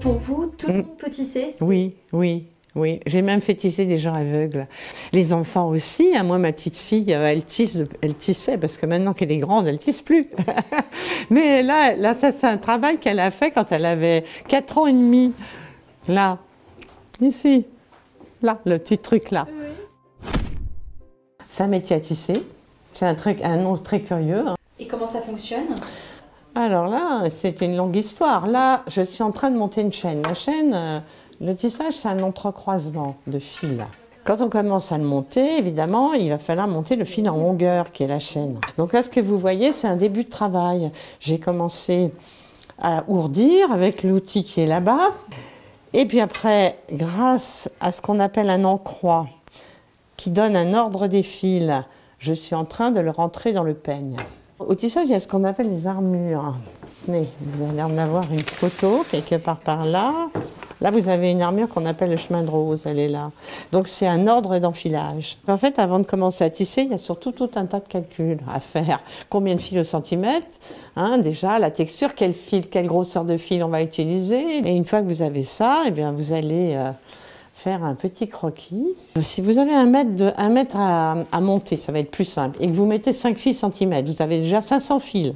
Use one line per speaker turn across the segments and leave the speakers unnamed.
pour vous, tout le monde peut tisser?
Oui, oui. Oui, j'ai même fait tisser des gens aveugles. Les enfants aussi, hein. Moi, ma petite fille, elle tissait, parce que maintenant qu'elle est grande, elle tisse plus. Mais là ça, c'est un travail qu'elle a fait quand elle avait 4 ans et demi. Là, ici, là, le petit truc là. Oui. C'est un métier à tisser. C'est un nom très curieux. Hein.
Et comment ça fonctionne?
Alors là, c'est une longue histoire. Là, je suis en train de monter une chaîne. La chaîne... Le tissage, c'est un entrecroisement de fils. Quand on commence à le monter, évidemment, il va falloir monter le fil en longueur, qui est la chaîne. Donc là, ce que vous voyez, c'est un début de travail. J'ai commencé à ourdir avec l'outil qui est là-bas. Et puis après, grâce à ce qu'on appelle un encroix, qui donne un ordre des fils, je suis en train de le rentrer dans le peigne. Au tissage, il y a ce qu'on appelle les armures. Mais vous allez en avoir une photo quelque part par là. Là, vous avez une armure qu'on appelle le chemin de rose, elle est là. Donc, c'est un ordre d'enfilage. En fait, avant de commencer à tisser, il y a surtout tout un tas de calculs à faire. Combien de fils au centimètre, hein, déjà, la texture, quel fil, quelle grosseur de fil on va utiliser. Et une fois que vous avez ça, eh bien, vous allez faire un petit croquis. Si vous avez un mètre à monter, ça va être plus simple, et que vous mettez 5 fils centimètres, vous avez déjà 500 fils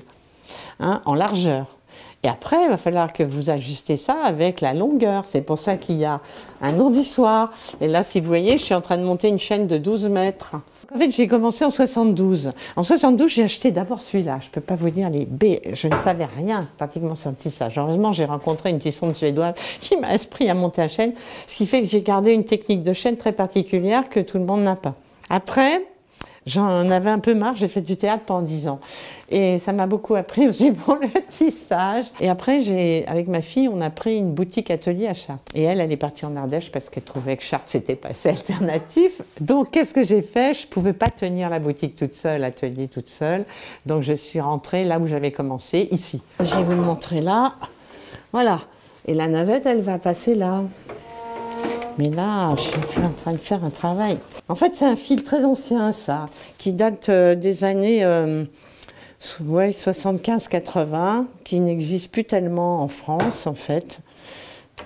hein, en largeur. Et après, il va falloir que vous ajustez ça avec la longueur. C'est pour ça qu'il y a un ourdissoir. Et là, si vous voyez, je suis en train de monter une chaîne de 12 mètres. En fait, j'ai commencé en 72. En 72, j'ai acheté d'abord celui-là. Je ne peux pas vous dire les B. Je ne savais rien pratiquement sur le tissage. Heureusement, j'ai rencontré une tissonne suédoise qui m'a appris à monter la chaîne. Ce qui fait que j'ai gardé une technique de chaîne très particulière que tout le monde n'a pas. Après, j'en avais un peu marre, j'ai fait du théâtre pendant 10 ans. Et ça m'a beaucoup appris aussi pour le tissage. Et après, avec ma fille, on a pris une boutique atelier à Chartres. Et elle est partie en Ardèche parce qu'elle trouvait que Chartres, c'était pas assez alternatif. Donc, qu'est-ce que j'ai fait? Je pouvais pas tenir la boutique toute seule, l'atelier toute seule. Donc, je suis rentrée là où j'avais commencé, ici. Je vais vous le montrer là. Voilà. Et la navette, elle va passer là. Mais là, je suis en train de faire un travail. En fait, c'est un fil très ancien, ça, qui date des années 75-80, qui n'existe plus tellement en France, en fait.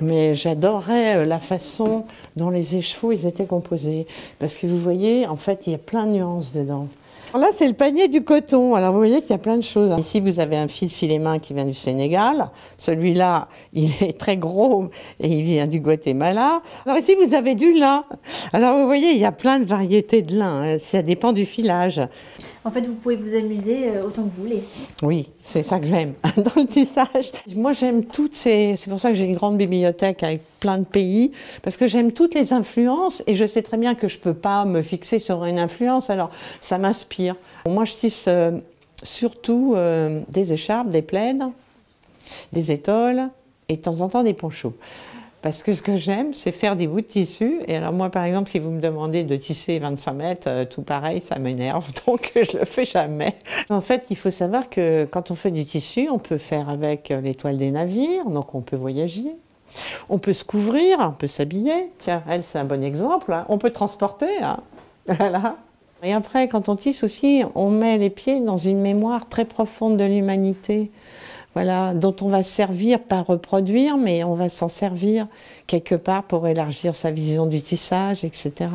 Mais j'adorais la façon dont les écheveaux ils étaient composés. Parce que vous voyez, en fait, il y a plein de nuances dedans. Là, c'est le panier du coton. Alors, vous voyez qu'il y a plein de choses. Ici, vous avez un fil filet main qui vient du Sénégal. Celui-là, il est très gros et il vient du Guatemala. Alors ici, vous avez du lin. Alors, vous voyez, il y a plein de variétés de lin. Ça dépend du filage.
En fait, vous pouvez vous amuser autant que vous voulez.
Oui, c'est ça que j'aime dans le tissage. Moi, j'aime toutes ces... C'est pour ça que j'ai une grande bibliothèque avec plein de pays, parce que j'aime toutes les influences et je sais très bien que je ne peux pas me fixer sur une influence, alors ça m'inspire. Moi, je tisse surtout des écharpes, des plaids, des étoles et de temps en temps des ponchos. Parce que ce que j'aime, c'est faire des bouts de tissu. Et alors moi, par exemple, si vous me demandez de tisser 25 mètres, tout pareil, ça m'énerve, donc je le fais jamais. En fait, il faut savoir que quand on fait du tissu, on peut faire avec les toiles des navires, donc on peut voyager. On peut se couvrir, on peut s'habiller. Tiens, elle, c'est un bon exemple. Hein. On peut transporter. Hein. Voilà. Et après, quand on tisse aussi, on met les pieds dans une mémoire très profonde de l'humanité. Voilà, dont on va se servir, pas reproduire, mais on va s'en servir quelque part pour élargir sa vision du tissage, etc.